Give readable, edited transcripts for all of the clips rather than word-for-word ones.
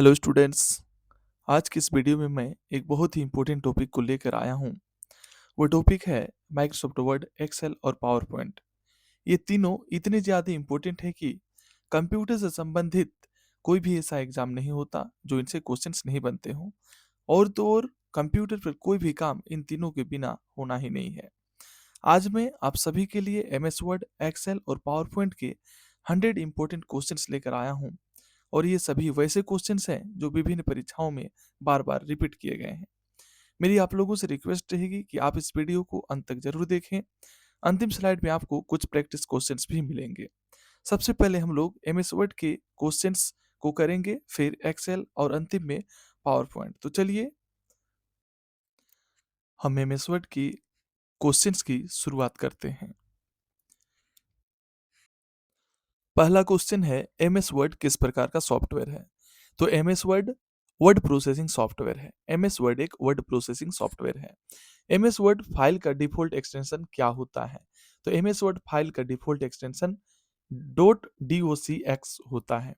Hello students. आज की इस वीडियो में मैं एक बहुत ही इम्पोर्टेंट टॉपिक को लेकर आया हूँ। वो टॉपिक है माइक्रोसॉफ्ट वर्ड, एक्सेल और पावर पॉइंट। ये तीनों इतने ज़्यादा इम्पोर्टेंट है कि कंप्यूटर से संबंधित कोई भी ऐसा एग्ज़ाम नहीं होता जो इनसे क्वेश्चंस नहीं बनते हों। और तो और कंप्यूटर पर कोई भी काम इन तीनों के बिना होना ही नहीं है। आज मैं आप सभी के लिए एम एस वर्ड, एक्सेल और पावर पॉइंट के 100 इम्पोर्टेंट क्वेश्चंस लेकर आया हूँ। और ये सभी वैसे क्वेश्चंस हैं जो विभिन्न परीक्षाओं में बार बार रिपीट किए गए हैं। मेरी आप लोगों से रिक्वेस्ट रहेगी कि आप इस वीडियो को अंत तक जरूर देखें। अंतिम स्लाइड में आपको कुछ प्रैक्टिस क्वेश्चंस भी मिलेंगे। सबसे पहले हम लोग एम एस वर्ड के क्वेश्चंस को करेंगे, फिर एक्सेल और अंतिम में पावर पॉइंट। तो चलिए हम एम एस वर्ड की क्वेश्चंस की शुरुआत करते हैं। पहला क्वेश्चन है, एम एस वर्ड किस प्रकार का सॉफ्टवेयर है? तो M S word word processing software है। एम एस वर्ड एक वर्ड प्रोसेसिंग सॉफ्टवेयर है। एम एस वर्ड फाइल का डिफॉल्ट एक्सटेंशन क्या होता है? तो एम एस वर्ड फाइल का डिफॉल्ट एक्सटेंशन .docx होता है।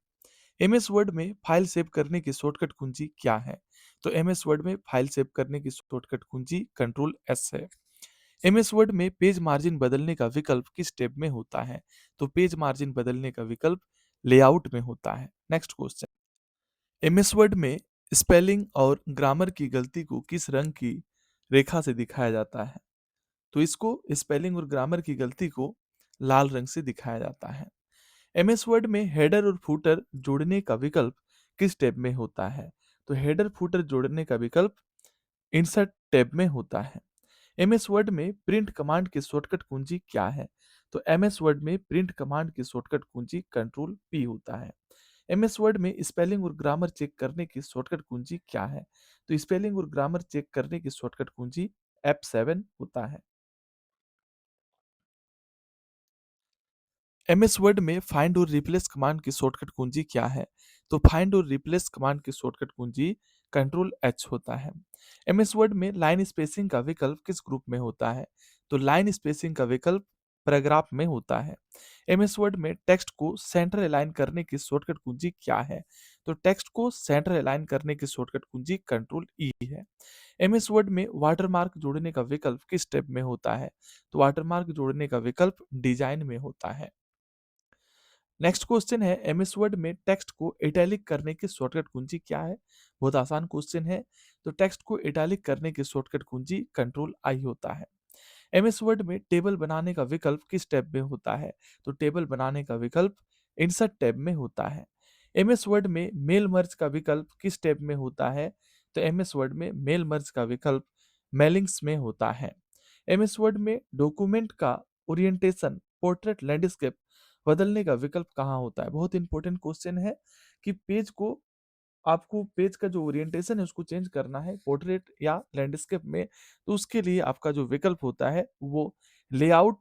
एम एस वर्ड में फाइल सेव करने की शॉर्टकट कुंजी क्या है? तो एम एस वर्ड में फाइल सेव करने की शॉर्टकट कुंजी कंट्रोल एस है। एम एस वर्ड में पेज मार्जिन बदलने का विकल्प किस टैब में होता है? तो पेज मार्जिन बदलने का विकल्प लेआउट में होता है। Next question, M S word में स्पेलिंग और ग्रामर की गलती को किस रंग की रेखा से दिखाया जाता है? तो इसको स्पेलिंग और ग्रामर की गलती को लाल रंग से दिखाया जाता है। एम एस वर्ड में हेडर और फुटर जोड़ने का विकल्प किस टैब में होता है? तो हेडर फुटर जोड़ने का विकल्प इंसर्ट टैब में होता है। एम एस वर्ड में प्रिंट कमांड की शॉर्टकट कुंजी क्या है? तो एम एस वर्ड में प्रिंट कमांड की शॉर्टकट कुंजी कंट्रोल पी होता है। एम एस वर्ड में स्पेलिंग और ग्रामर चेक करने की शॉर्टकट कुंजी क्या है? तो स्पेलिंग और ग्रामर चेक करने की शॉर्टकट कुंजी F7 होता है। एम एस वर्ड में फाइंड और रिप्लेस कमांड की शॉर्टकट कुंजी क्या है? तो फाइंड और रिप्लेस कमांड की शॉर्टकट कुंजी कंट्रोल एच होता है। एम एस वर्ड में लाइन स्पेसिंग का विकल्प किस ग्रुप में होता है? तो लाइन स्पेसिंग का विकल्प पैराग्राफ में होता है। एम एस वर्ड में टेक्स्ट को सेंटर अलाइन करने की शॉर्टकट कुंजी क्या है? तो टेक्स्ट को सेंटर अलाइन करने की शॉर्टकट कुंजी कंट्रोल ई है। एम एस वर्ड में वाटरमार्क जोड़ने का विकल्प किस टैब में होता है? तो वाटरमार्क जोड़ने का विकल्प डिजाइन में होता है। नेक्स्ट क्वेश्चन है, एमएस वर्ड में टेक्स्ट को इटैलिक करने की शॉर्टकट कुंजी क्या है? बहुत आसान क्वेश्चन है। तो टेक्स्ट को इटैलिक करने की शॉर्टकट कुंजी कंट्रोल आई होता है। एमएस वर्ड में टेबल बनाने का विकल्प किस टैब में होता है? तो टेबल बनाने का विकल्प इंसर्ट टैब में होता है। एमएस वर्ड में मेल मर्ज का विकल्प किस टैब में होता है? तो एमएस वर्ड में मेल मर्ज का विकल्प मेलिंग्स में होता है। एमएस वर्ड में डॉक्यूमेंट का ओरिएंटेशन पोर्ट्रेट लैंडस्केप बदलने का विकल्प कहाँ होता है? बहुत इंपॉर्टेंट क्वेश्चन है कि पेज को आपको पेज का जो ओरिएंटेशन है उसको चेंज करना है पोर्ट्रेट या लैंडस्केप में। तो उसके लिए आपका जो विकल्प होता है वो लेआउट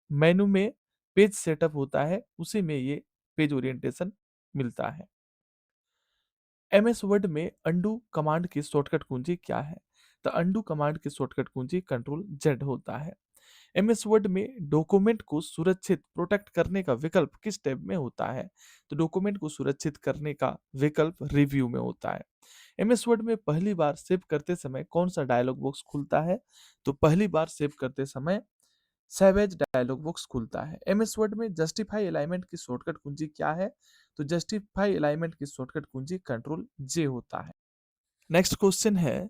मेनू में पेज सेटअप होता है, उसी में ये पेज ओरिएंटेशन मिलता है। एमएस वर्ड में अंडू कमांड की शॉर्टकट कुंजी क्या है? तो अंडू कमांड की शॉर्टकट कुंजी कंट्रोल जेड होता है। एमएस वर्ड में डॉक्यूमेंट को सुरक्षित प्रोटेक्ट करने का विकल्प किस टैब में होता है? तो डॉक्यूमेंट को सुरक्षित करने का विकल्प रिव्यू में होता है। एमएस वर्ड में पहली बार सेव करते समय कौन सा डायलॉग बॉक्स खुलता है? तो पहली बार सेव करते समय सैवेज डायलॉग बॉक्स खुलता है। एमएस वर्ड में जस्टिफाई अलाइनमेंट की शॉर्टकट कुंजी क्या है? तो जस्टिफाई अलाइनमेंट की शॉर्टकट कुंजी कंट्रोल जे होता है। नेक्स्ट क्वेश्चन है,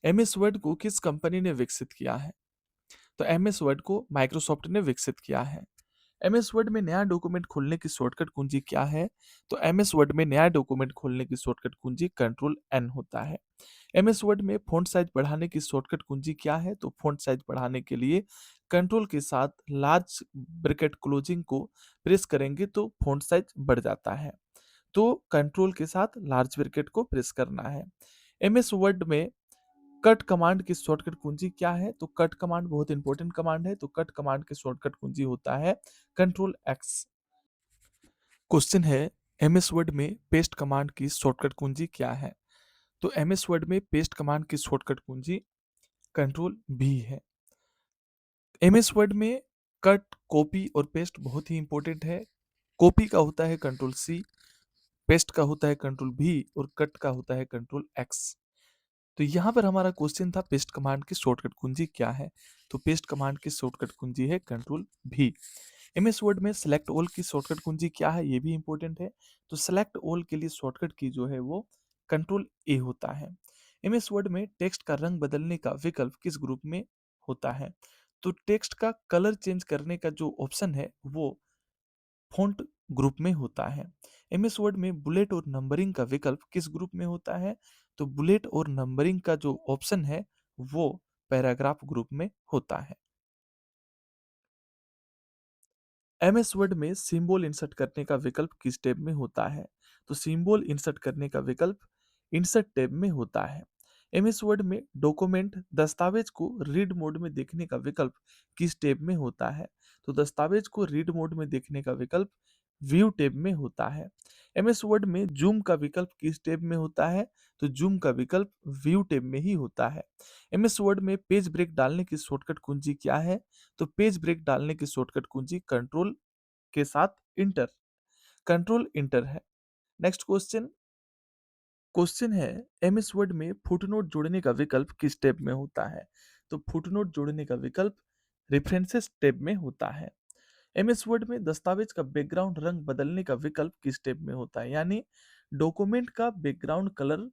एमएस वर्ड को किस कंपनी ने विकसित किया है? तो एमएस वर्ड को माइक्रोसॉफ्ट ने विकसित किया है। एमएस वर्ड में नया डॉक्यूमेंट खोलने की शॉर्टकट कुंजी क्या है? तो एमएस वर्ड में नया डॉक्यूमेंट खोलने की शॉर्टकट कुंजी कंट्रोल एन होता है। एमएस वर्ड में फ़ॉन्ट साइज बढ़ाने की शॉर्टकट कुंजी क्या है? तो फ़ॉन्ट साइज बढ़ाने के लिए कंट्रोल के साथ लार्ज ब्रैकेट क्लोजिंग को प्रेस करेंगे तो फ़ॉन्ट साइज बढ़ जाता है। तो कंट्रोल के साथ लार्ज ब्रैकेट को प्रेस करना है। एमएस वर्ड में कट कमांड की शॉर्टकट कुंजी क्या है? तो कट कमांड बहुत इंपॉर्टेंट कमांड है, तो कट कमांड की शॉर्टकट कुंजी होता है कंट्रोल एक्स। क्वेश्चन है, एमएस वर्ड में पेस्ट कमांड की शॉर्टकट कुंजी क्या है? तो एमएस वर्ड में पेस्ट कमांड की शॉर्टकट कुंजी कंट्रोल भी है। एमएस वर्ड में कट, कॉपी और पेस्ट बहुत ही इंपॉर्टेंट है। कॉपी का होता है कंट्रोल सी, पेस्ट का होता है कंट्रोल भी और कट का होता है कंट्रोल एक्स। तो यहाँ पर हमारा क्वेश्चन था पेस्ट कमांड की शॉर्टकट कुंजी क्या है। तो पेस्ट कमांड की शॉर्टकट कुंजी है कंट्रोल भी। एमएस वर्ड में सेलेक्ट ऑल की शॉर्टकट कुंजी क्या है, ये भी इंपॉर्टेंट है। तो सेलेक्ट ऑल के लिए शॉर्टकट की जो है वो कंट्रोल ए होता है। एमएस वर्ड में टेक्स्ट का रंग बदलने का विकल्प किस ग्रुप में होता है। तो टेक्स्ट का कलर चेंज करने का जो ऑप्शन है वो फ़ॉन्ट ग्रुप में होता है। एमएस वर्ड में बुलेट और नंबरिंग का विकल्प किस ग्रुप में होता है। तो बुलेट और नंबरिंग का जो ऑप्शन है वो पैराग्राफ ग्रुप में होता है। एमएस वर्ड में सिंबल इंसर्ट करने का विकल्प किस टैब में होता है। तो सिंबल इंसर्ट करने का विकल्प इंसर्ट टैब में होता है। एमएस वर्ड में डॉक्यूमेंट दस्तावेज को रीड मोड में देखने का विकल्प किस टैब में होता है। तो दस्तावेज को रीड मोड में देखने का विकल्प व्यू टैब में होता है। एमएस वर्ड में जूम का विकल्प किस टैब में होता है। तो जूम का विकल्प व्यू टैब में ही होता है। एमएस वर्ड में पेज ब्रेक डालने की शॉर्टकट कुंजी क्या है। तो पेज ब्रेक डालने की शॉर्टकट कुंजी कंट्रोल के साथ इंटर, कंट्रोल इंटर है। नेक्स्ट क्वेश्चन, क्वेश्चन है एमएस वर्ड में फुटनोट जोड़ने का विकल्प किस टैब में होता है। तो फुटनोट जोड़ने का विकल्प रेफरेंसेस टैब में होता है। एमएस वर्ड में दस्तावेज का बैकग्राउंड रंग बदलने का विकल्प किस टैब में होता है, यानी डॉक्यूमेंट का बैकग्राउंड कलर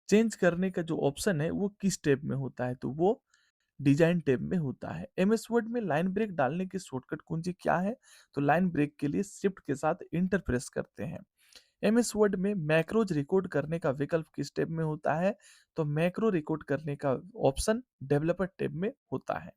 चेंज करने का जो ऑप्शन है वो किस टैब में होता है। तो वो डिजाइन टैब में होता है। एमएस वर्ड में लाइन ब्रेक डालने की शॉर्टकट कुंजी क्या है। तो लाइन ब्रेक के लिए शिफ्ट के साथ इंटर प्रेस करते हैं। एमएस वर्ड में मैक्रोज रिकॉर्ड करने का विकल्प किस टैब में होता है। तो मैक्रो रिकॉर्ड करने का ऑप्शन डेवलपर टैब में होता है।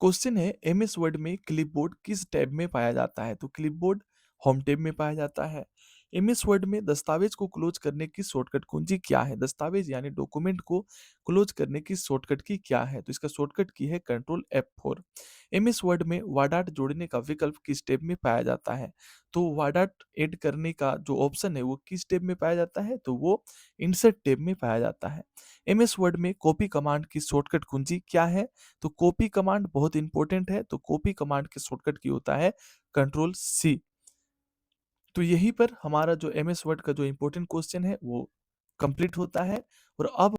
क्वेश्चन है एमएस वर्ड में क्लिपबोर्ड किस टैब में पाया जाता है। तो क्लिपबोर्ड होम टैब में पाया जाता है। एमएस वर्ड में दस्तावेज को क्लोज करने की शॉर्टकट कुंजी क्या है। दस्तावेज यानी डॉक्यूमेंट को क्लोज करने की शॉर्टकट की क्या है। तो इसका शॉर्टकट की है कंट्रोल F4। एमएस वर्ड में वाडाट जोड़ने का विकल्प किस टैब में पाया जाता है। तो वाडाट ऐड करने का जो ऑप्शन है वो किस टैब में पाया जाता है। तो वो इंसर्ट टैब में पाया जाता है। एमएस वर्ड में कॉपी कमांड की शॉर्टकट कुंजी क्या है। तो कॉपी कमांड बहुत इंपॉर्टेंट है। तो कॉपी कमांड के शॉर्टकट की होता है कंट्रोल सी। तो यहीं पर हमारा जो एमएस वर्ड का जो इंपॉर्टेंट क्वेश्चन है वो कंप्लीट होता है। और अब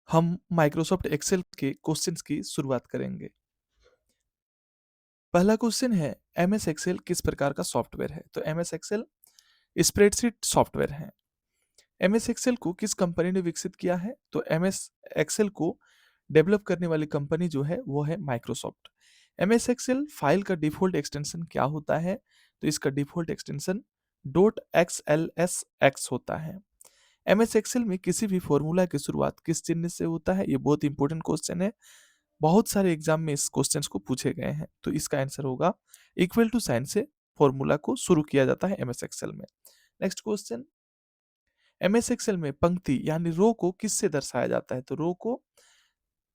हम माइक्रोसॉफ्ट एक्सेल के क्वेश्चंस की शुरुआत करेंगे। पहला क्वेश्चन है एमएस एक्सेल किस प्रकार का सॉफ्टवेयर है। तो एमएस एक्सेल स्प्रेडशीट सॉफ्टवेयर है। एमएस एक्सेल को किस कंपनी ने विकसित किया है। तो एमएस एक्सेल को डेवलप करने वाली कंपनी जो है वो है माइक्रोसॉफ्ट। एमएस एक्सेल फाइल का डिफॉल्ट एक्सटेंशन क्या होता है। तो इसका डिफॉल्ट एक्सटेंशन डॉट XLSX होता है। एमएस एक्सेल में किसी भी फॉर्मूला की शुरुआत किस चिन्ह से होता है। ये बहुत इंपॉर्टेंट क्वेश्चन है। बहुत सारे एग्जाम में इस क्वेश्चन को पूछे गए हैं। तो इसका आंसर होगा इक्वल टू साइन से फॉर्मूला को शुरू किया जाता है एमएस एक्सेल में। नेक्स्ट क्वेश्चन, एमएस एक्सेल में पंक्ति यानी रो को किससे दर्शाया जाता है। तो रो को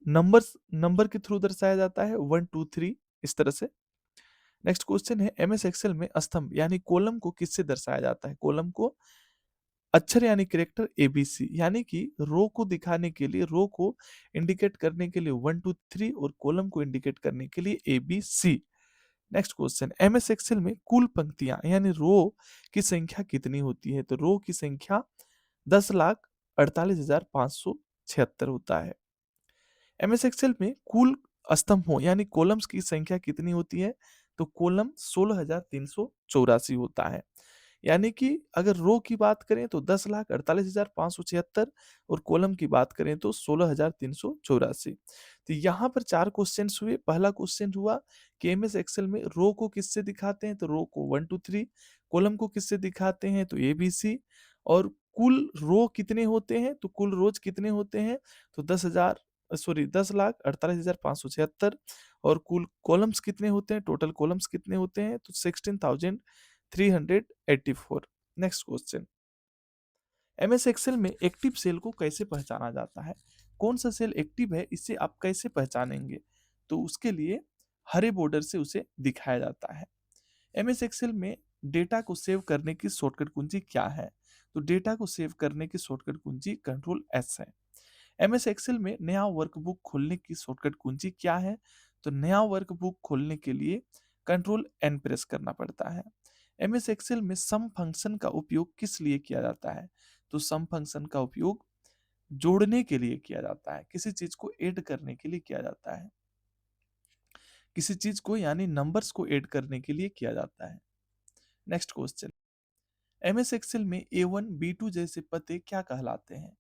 नंबर के थ्रू दर्शाया जाता है 1 2 3 इस तरह से। नेक्स्ट क्वेश्चन है एमएस एक्सेल में स्तंभ यानी कॉलम को किससे दर्शाया जाता है। कॉलम को अक्षर यानी कैरेक्टर एबीसी, यानी कि रो को दिखाने के लिए, रो को इंडिकेट करने के लिए 1 2 3 और कॉलम को इंडिकेट करने के लिए ABC. Next question, MS Excel में कुल पंक्तियां यानी रो की संख्या कितनी होती है। तो रो की संख्या 10,48,576 होता है। एमएस एक्सेल में कुल स्तंभों यानी कॉलम्स की संख्या कितनी होती है। तो कॉलम 16,384 होता है। यानी कि अगर रो की बात करें तो 10,48,576 और कॉलम की बात करें तो 16,384। तो यहाँ पर चार क्वेश्चन हुए। पहला क्वेश्चन हुआ कि एमएस एक्सेल में रो को किससे दिखाते हैं। तो रो को 1 2 3, कॉलम को किससे दिखाते हैं। तो एबीसी। और कुल रो कितने होते हैं। तो कुल रोज कितने होते हैं। तो 10,48,576। और कुल कॉलम्स कितने होते हैं, टोटल कॉलम्स कितने होते हैं। तो 16,384। नेक्स्ट क्वेश्चन, एमएस एक्सेल में एक्टिव सेल को कैसे पहचाना जाता है। कौन सा सेल एक्टिव है इसे आप कैसे पहचानेंगे। तो उसके लिए हरे बॉर्डर से उसे दिखाया जाता है। एमएस एक्सेल में डेटा को सेव करने की शॉर्टकट कुंजी क्या है। तो डेटा को सेव करने की शॉर्टकट कुंजी कंट्रोल एस है। एमएस एक्सेल में नया वर्कबुक खोलने की शॉर्टकट कुंजी क्या है। तो नया वर्कबुक खोलने के लिए कंट्रोल एन प्रेस करना पड़ता है। एमएस एक्सेल में सम फंक्शन का उपयोग किस लिए किया जाता है? तो सम फंक्शन का उपयोग जोड़ने के लिए किया जाता है, किसी चीज को ऐड करने के लिए किया जाता है, किसी चीज को यानी नंबर्स को ऐड करने के लिए किया जाता है। नेक्स्ट क्वेश्चन, एमएस एक्सेल में A1 B2 जैसे पते क्या कहलाते हैं?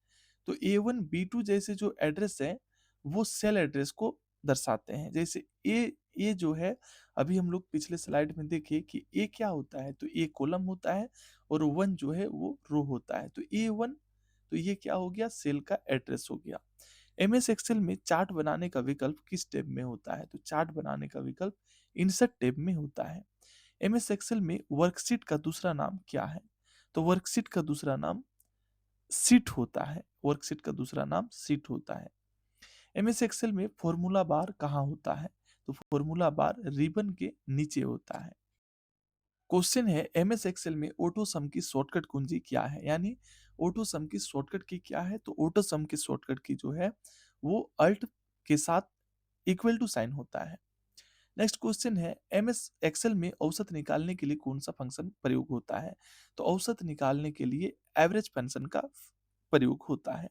तो A1 B2 जैसे जो एड्रेस है वो सेल एड्रेस को दर्शाते हैं। जैसे ए जो है, अभी हम लोग पिछले स्लाइड में देखे कि ए क्या होता है, तो ए कॉलम होता है और वन जो है वो रो होता है। तो A1, तो ये क्या हो गया, सेल का एड्रेस हो गया। एमएस एक्सेल में चार्ट बनाने का विकल्प किस टैब में होता है? तो चार्ट बनाने का विकल्प इंसर्ट टैब में होता है। एमएस एक्सेल में वर्कशीट का दूसरा नाम क्या है? तो वर्कशीट का दूसरा नाम सीट होता है। वर्कशीट का दूसरा नाम सीट होता है। एमएस एक्सेल में फॉर्मूला बार कहाँ होता है? तो फॉर्मूला बार रिबन के नीचे होता है। क्वेश्चन है, एमएस एक्सेल में ऑटो सम की शॉर्टकट कुंजी क्या है? यानी ऑटो सम की शॉर्टकट की क्या है? तो ऑटो सम की शॉर्टकट की जो है वो अल्ट के साथ इक्वल टू साइन होता है। नेक्स्ट क्वेश्चन है, एमएस एक्सेल में औसत निकालने के लिए कौन सा फंक्शन प्रयोग होता है? तो औसत निकालने के लिए एवरेज फंक्शन का प्रयोग होता है।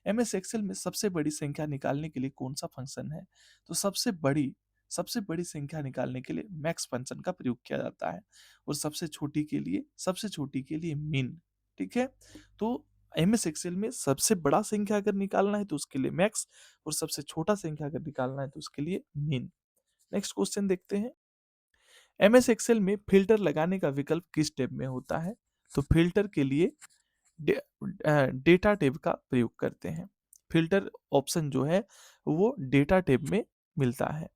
एमएस एक्सेल में सबसे बड़ी संख्या निकालने के लिए कौन सा फंक्शन है? तो सबसे बड़ी संख्या निकालने के लिए मैक्स फंक्शन का प्रयोग किया जाता है और सबसे छोटी के लिए मीन। ठीक है, तो एमएस एक्सेल में सबसे बड़ा संख्या अगर निकालना है तो उसके लिए मैक्स, और सबसे छोटा संख्या अगर निकालना है तो उसके लिए मीन। नेक्स्ट क्वेश्चन देखते हैं, एमएस एक्सेल में फिल्टर लगाने का विकल्प किस टैब में होता है? तो फिल्टर के लिए डेटा टैब का प्रयोग करते हैं। फिल्टर ऑप्शन जो है वो डेटा टैब में मिलता है।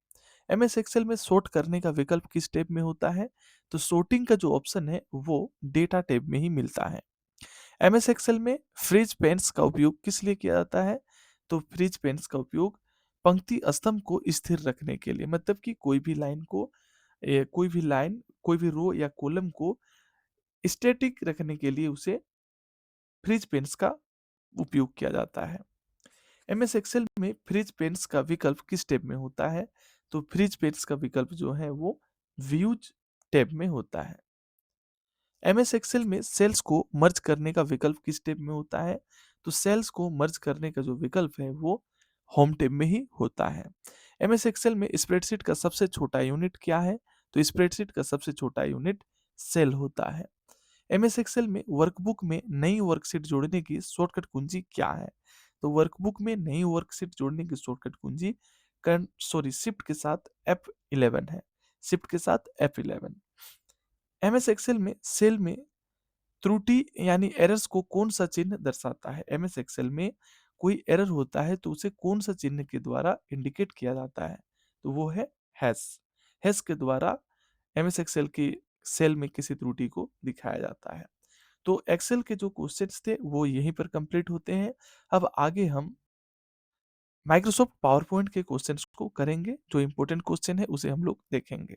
एमएस एक्सेल में सॉर्ट करने का विकल्प किस टैब में होता है? तो सॉर्टिंग का जो ऑप्शन है वो डेटा टैब में ही मिलता है। एमएस एक्सेल में फ्रीज पेन्स का उपयोग किस लिए किया जाता है? तो फ्रीज पेन्स का उपयोग पंक्ति स्तंभ को स्थिर रखने के लिए, मतलब कि कोई भी रो या कॉलम को स्टैटिक रखने के लिए उसे फ्रीज पेन्स का उपयोग किया जाता है। एमएस एक्सेल में फ्रीज पेन्स का विकल्प किस टैब में होता है? तो फ्रीज पेन्स का विकल्प जो है वो व्यूज टैब में होता है। एमएस एक्सेल में सेल्स को मर्ज करने का विकल्प किस टैब में होता है? तो सेल्स को मर्ज करने का जो विकल्प है वो होम टैब में ही होता है। एमएस एक्सेल में स्प्रेडशीट का सबसे छोटा यूनिट क्या है? तो स्प्रेडशीट का सबसे छोटा यूनिट सेल होता है। एमएस एक्सेल में वर्कबुक में नई वर्कशीट जोड़ने की शॉर्टकट कुंजी क्या है? तो वर्कबुक में नई वर्कशीट जोड़ने की शॉर्टकट कुंजी शिफ्ट के साथ F11 है। शिफ्ट के साथ F11। एमएस एक्सेल में सेल में त्रुटि यानी एरर्स को कौन सा चिन्ह दर्शाता है? एमएस एक्सेल में कोई एरर होता है तो उसे कौन सा चिन्ह के द्वारा इंडिकेट किया जाता है? तो वो है हैश। हैश के द्वारा एमएस एक्सेल की सेल में किसी त्रुटि को दिखाया जाता है। तो एक्सेल के जो क्वेश्चंस थे वो यहीं पर कंप्लीट होते हैं। अब आगे हम माइक्रोसॉफ्ट पावर पॉइंट के क्वेश्चंस को करेंगे, जो इंपॉर्टेंट क्वेश्चन है उसे हम लोग देखेंगे।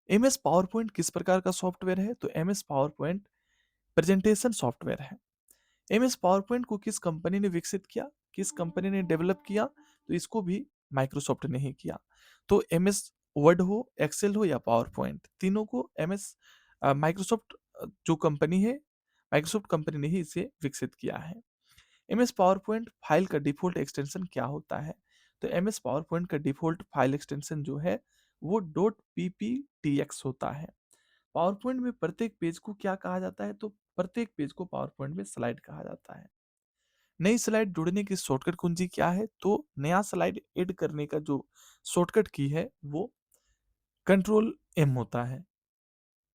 एमएस पावर पॉइंट किस प्रकार का सॉफ्टवेयर है? तो MS power point presentation software है। एमएस पावर पॉइंट को किस कंपनी ने विकसित किया, किस कंपनी ने डेवलप किया? तो इसको भी माइक्रोसॉफ्ट ने ही किया। तो एमएस वर्ड हो, एक्सेल हो या पावर पॉइंट, तीनों को एमएस माइक्रोसॉफ्ट जो कंपनी है, माइक्रोसॉफ्ट कंपनी ने ही इसे विकसित किया है। एमएस पावर पॉइंट फाइल का डिफॉल्ट एक्सटेंशन क्या होता है? तो एमएस पावर पॉइंट का डिफॉल्ट फाइल एक्सटेंशन जो है वो .pptx होता है। पावर पॉइंट में प्रत्येक पेज को क्या कहा जाता है? तो प्रत्येक पेज को पावर पॉइंट में स्लाइड कहा जाता है। नई स्लाइड जोड़ने की शॉर्टकट कुंजी क्या है? तो नया स्लाइड ऐड करने का जो शॉर्टकट की है वो कंट्रोल एम होता है।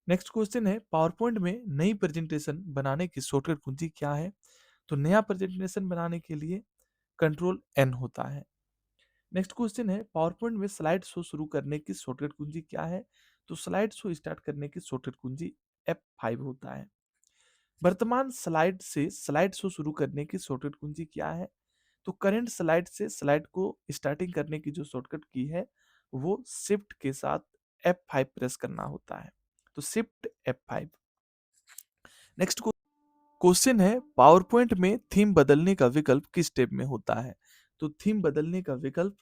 नेक्स्ट क्वेश्चन है, पावर पॉइंट में नई प्रेजेंटेशन बनाने की शॉर्टकट कुंजी क्या है? तो नया प्रेजेंटेशन बनाने के लिए कंट्रोल एन होता है। नेक्स्ट क्वेश्चन है, पावर पॉइंट में स्लाइड शो शुरू करने की शॉर्टकट कुंजी क्या है? तो स्लाइड शो स्टार्ट करने की शॉर्टकट कुंजी F5 होता है। वर्तमान स्लाइड से स्लाइड शो शुरू करने की शॉर्टकट कुंजी क्या है? तो करंट स्लाइड से स्लाइड को स्टार्टिंग करने की जो शॉर्टकट की है वो शिफ्ट के साथ F5 प्रेस करना होता है। तो शिफ्ट F5। नेक्स्ट क्वेश्चन है, पावर पॉइंट में थीम बदलने का विकल्प किस टैब में होता है? तो थीम बदलने का विकल्प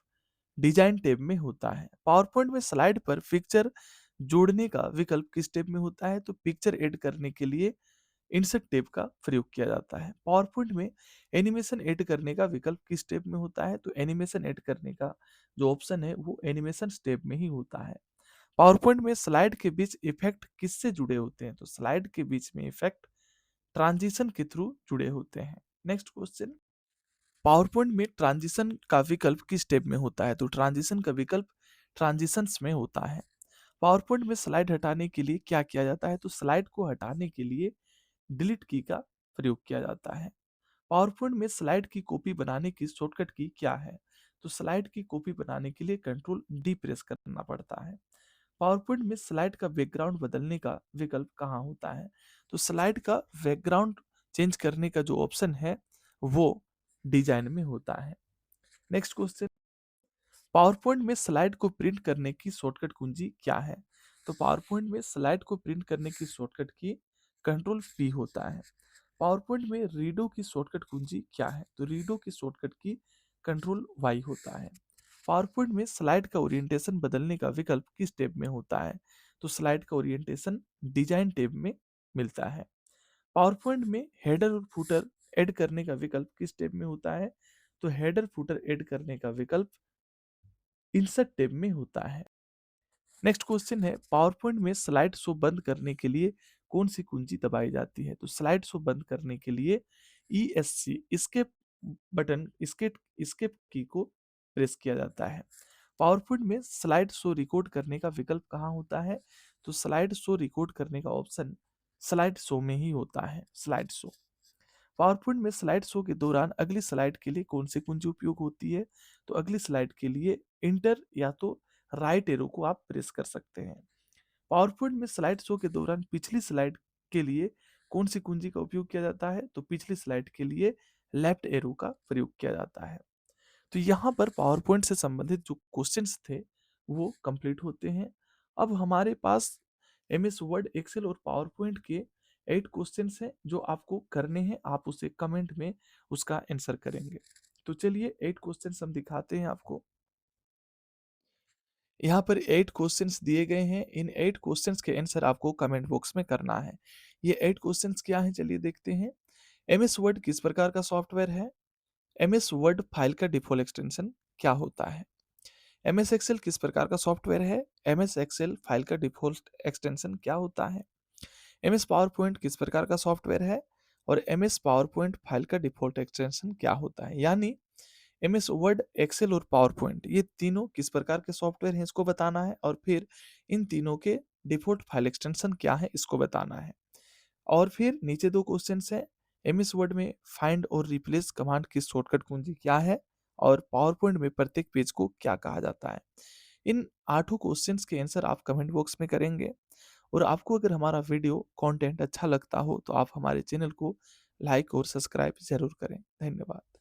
डिजाइन टैब में होता है। पावर पॉइंट में स्लाइड पर पिक्चर जोड़ने का विकल्प किस टैब में होता है? तो पिक्चर ऐड करने के लिए इंसर्ट टैब का प्रयोग किया जाता है। पावर पॉइंट में एनिमेशन ऐड करने का विकल्प किस टैब में होता है? तो एनिमेशन ऐड करने का जो ऑप्शन है वो एनिमेशन टैब में ही होता है। पावर पॉइंट में स्लाइड के बीच इफेक्ट किससे जुड़े होते हैं? तो स्लाइड के बीच में इफेक्ट ट्रांजिशन के थ्रू जुड़े होते हैं। नेक्स्ट क्वेश्चन, पावर पॉइंट में ट्रांजिशन का विकल्प किस टैब में होता है? तो ट्रांजिशन का विकल्प ट्रांजिशंस में होता है। पावर पॉइंट में स्लाइड हटाने के लिए क्या किया जाता है? तो स्लाइड को हटाने के लिए डिलीट की का प्रयोग किया जाता है। पावर पॉइंट में स्लाइड की कॉपी बनाने की शॉर्टकट की क्या है? तो स्लाइड की कॉपी बनाने के लिए कंट्रोल डी प्रेस करना पड़ता है। पावर पॉइंट में स्लाइड का बैकग्राउंड बदलने का विकल्प कहाँ होता है? तो स्लाइड का बैकग्राउंड चेंज करने का जो ऑप्शन है वो डिजाइन में होता है। नेक्स्ट क्वेश्चन, पावर पॉइंट में स्लाइड को प्रिंट करने की शॉर्टकट कुंजी क्या है? तो पावर पॉइंट में स्लाइड को प्रिंट करने की शॉर्टकट की कंट्रोल पी होता है। पावर पॉइंट में रीडो की शॉर्टकट कुंजी क्या है? तो रीडो की शॉर्टकट की कंट्रोल वाई होता है। पावर पॉइंट में स्लाइड का ओरिएंटेशन बदलने का विकल्प किस टैब में होता है? तो स्लाइड का ओरिएंटेशन डिजाइन टैब में मिलता है। पावर पॉइंट में हेडर और फुटर ऐड करने का विकल्प किस टैब में होता है? तो हेडर फुटर ऐड करने का विकल्प इंसर्ट टैब में होता है। नेक्स्ट क्वेश्चन है, पावर पॉइंट में स्लाइड शो बंद करने के लिए कौन सी कुंजी दबाई जाती है? तो स्लाइड शो बंद करने के लिए ESC एस्केप बटन एस्केप की को प्रेस किया जाता है। पावर पॉइंट में स्लाइड शो रिकॉर्ड करने का विकल्प कहाँ होता है? तो स्लाइड शो रिकॉर्ड करने का ऑप्शन स्लाइड शो में ही होता है। स्लाइड शो, पावर पॉइंट में स्लाइड शो के दौरान अगली स्लाइड के लिए कौन सी कुंजी उपयोग होती है? तो अगली स्लाइड के लिए इंटर या तो राइट एरो को आप प्रेस कर सकते हैं। पावर पॉइंट में स्लाइड शो के दौरान पिछली स्लाइड के लिए कौन सी कुंजी का उपयोग किया जाता है? तो पिछली स्लाइड के लिए लेफ्ट एरो का प्रयोग किया जाता है। तो यहाँ पर पावर पॉइंट से संबंधित जो क्वेश्चंस थे वो कंप्लीट होते हैं। अब हमारे पास MS वर्ड, एक्सेल और पावर पॉइंट के 8 क्वेश्चंस हैं जो आपको करने हैं। आप उसे कमेंट में उसका आंसर करेंगे। तो चलिए 8 क्वेश्चंस हम दिखाते हैं आपको। यहाँ पर 8 क्वेश्चंस दिए गए हैं। इन 8 क्वेश्चंस के आंसर आपको कमेंट बॉक्स में करना है। ये 8 क्वेश्चंस क्या हैं चलिए देखते हैं। MS वर्ड किस प्रकार का सॉफ्टवेयर है? MS वर्ड फाइल का डिफॉल्ट एक्सटेंशन क्या होता है? MS एक्सेल किस प्रकार का सॉफ्टवेयर है? MS एक्सेल फाइल का डिफॉल्ट एक्सटेंशन क्या होता है? MS पावर पॉइंट किस प्रकार का सॉफ्टवेयर है? और MS पावर पॉइंट फाइल का डिफॉल्ट एक्सटेंशन क्या होता है? यानी MS वर्ड, एक्सेल और पावर पॉइंट ये तीनों किस प्रकार के सॉफ्टवेयर हैं इसको बताना है, और फिर इन तीनों के डिफॉल्ट फाइल एक्सटेंशन क्या है इसको बताना है। और फिर नीचे 2 क्वेश्चंस हैं। MS वर्ड में फाइंड और रिप्लेस कमांड की शॉर्टकट कुंजी क्या है? और पावर पॉइंट में प्रत्येक पेज को क्या कहा जाता है? इन 8 क्वेश्चंस के आंसर आप कमेंट बॉक्स में करेंगे। और आपको अगर हमारा वीडियो कंटेंट अच्छा लगता हो तो आप हमारे चैनल को लाइक और सब्सक्राइब ज़रूर करें। धन्यवाद।